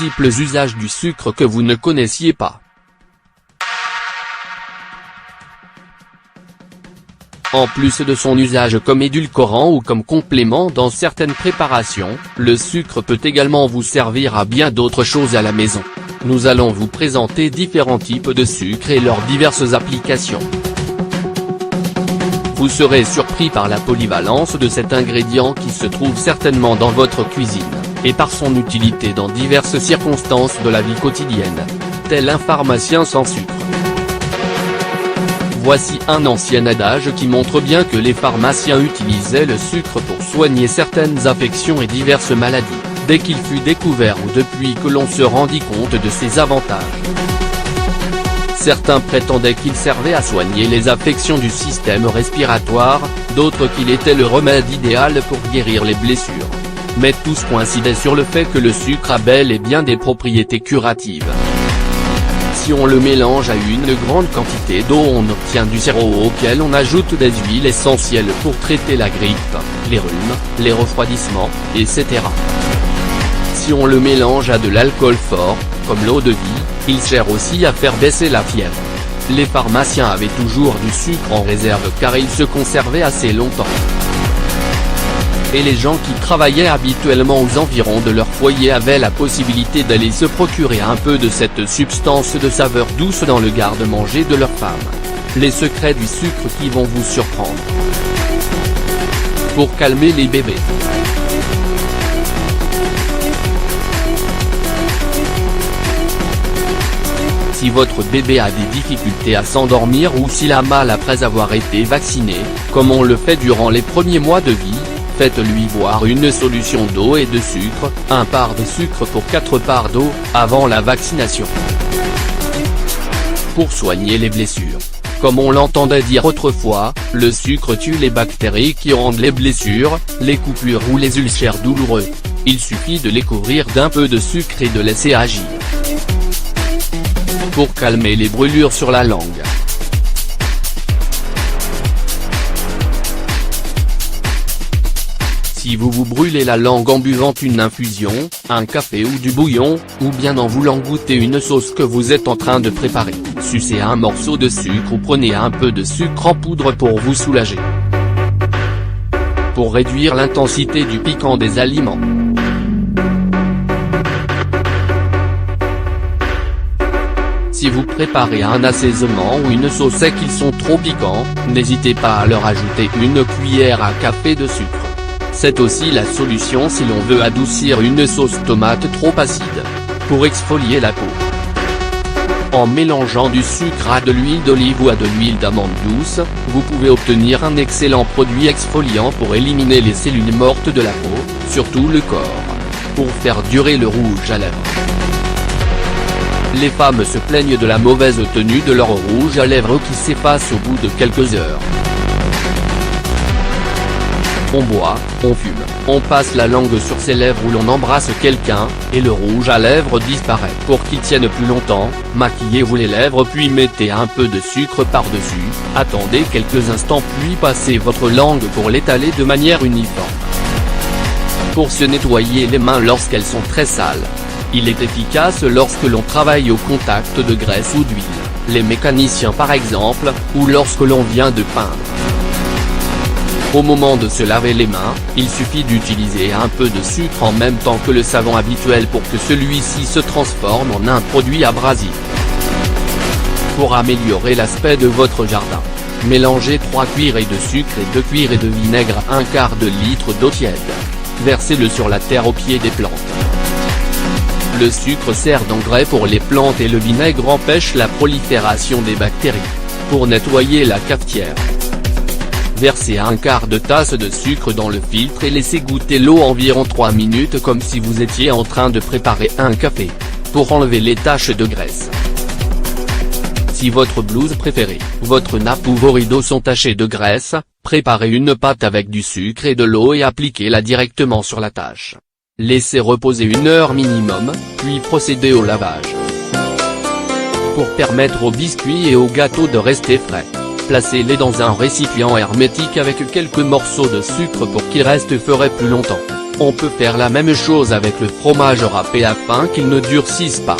Multiples usages du sucre que vous ne connaissiez pas. En plus de son usage comme édulcorant ou comme complément dans certaines préparations, le sucre peut également vous servir à bien d'autres choses à la maison. Nous allons vous présenter différents types de sucre et leurs diverses applications. Vous serez surpris par la polyvalence de cet ingrédient qui se trouve certainement dans votre cuisine, et par son utilité dans diverses circonstances de la vie quotidienne, tel un pharmacien sans sucre. Voici un ancien adage qui montre bien que les pharmaciens utilisaient le sucre pour soigner certaines affections et diverses maladies, dès qu'il fut découvert ou depuis que l'on se rendit compte de ses avantages. Certains prétendaient qu'il servait à soigner les affections du système respiratoire, d'autres qu'il était le remède idéal pour guérir les blessures. Mais tous coïncidaient sur le fait que le sucre a bel et bien des propriétés curatives. Si on le mélange à une grande quantité d'eau, on obtient du sirop auquel on ajoute des huiles essentielles pour traiter la grippe, les rhumes, les refroidissements, etc. Si on le mélange à de l'alcool fort, comme l'eau de vie, il sert aussi à faire baisser la fièvre. Les pharmaciens avaient toujours du sucre en réserve car il se conservait assez longtemps. Et les gens qui travaillaient habituellement aux environs de leur foyer avaient la possibilité d'aller se procurer un peu de cette substance de saveur douce dans le garde-manger de leur femme. Les secrets du sucre qui vont vous surprendre. Pour calmer les bébés. Si votre bébé a des difficultés à s'endormir ou s'il a mal après avoir été vacciné, comme on le fait durant les premiers mois de vie, faites-lui boire une solution d'eau et de sucre, 1 part de sucre pour 4 parts d'eau, avant la vaccination. Pour soigner les blessures. Comme on l'entendait dire autrefois, le sucre tue les bactéries qui rendent les blessures, les coupures ou les ulcères douloureux. Il suffit de les couvrir d'un peu de sucre et de laisser agir. Pour calmer les brûlures sur la langue. Si vous vous brûlez la langue en buvant une infusion, un café ou du bouillon, ou bien en voulant goûter une sauce que vous êtes en train de préparer, sucez un morceau de sucre ou prenez un peu de sucre en poudre pour vous soulager. Pour réduire l'intensité du piquant des aliments. Si vous préparez un assaisonnement ou une sauce et qu'ils sont trop piquants, n'hésitez pas à leur ajouter une cuillère à café de sucre. C'est aussi la solution si l'on veut adoucir une sauce tomate trop acide. Pour exfolier la peau. En mélangeant du sucre à de l'huile d'olive ou à de l'huile d'amande douce, vous pouvez obtenir un excellent produit exfoliant pour éliminer les cellules mortes de la peau, surtout le corps. Pour faire durer le rouge à lèvres. Les femmes se plaignent de la mauvaise tenue de leur rouge à lèvres qui s'efface au bout de quelques heures. On boit, on fume, on passe la langue sur ses lèvres ou l'on embrasse quelqu'un, et le rouge à lèvres disparaît. Pour qu'il tienne plus longtemps, maquillez-vous les lèvres puis mettez un peu de sucre par-dessus, attendez quelques instants puis passez votre langue pour l'étaler de manière uniforme. Pour se nettoyer les mains lorsqu'elles sont très sales. Il est efficace lorsque l'on travaille au contact de graisse ou d'huile, les mécaniciens par exemple, ou lorsque l'on vient de peindre. Au moment de se laver les mains, il suffit d'utiliser un peu de sucre en même temps que le savon habituel pour que celui-ci se transforme en un produit abrasif. Pour améliorer l'aspect de votre jardin, mélangez 3 cuillerées de sucre et 2 cuillerées de vinaigre à 1/4 de litre d'eau tiède. Versez-le sur la terre au pied des plantes. Le sucre sert d'engrais pour les plantes et le vinaigre empêche la prolifération des bactéries. Pour nettoyer la cafetière. Versez 1/4 de tasse de sucre dans le filtre et laissez goûter l'eau environ 3 minutes comme si vous étiez en train de préparer un café. Pour enlever les taches de graisse. Si votre blouse préférée, votre nappe ou vos rideaux sont tachés de graisse, préparez une pâte avec du sucre et de l'eau et appliquez-la directement sur la tache. Laissez reposer 1 heure minimum, puis procédez au lavage. Pour permettre aux biscuits et aux gâteaux de rester frais, Placez-les dans un récipient hermétique avec quelques morceaux de sucre pour qu'ils restent frais plus longtemps. On peut faire la même chose avec le fromage râpé afin qu'il ne durcisse pas.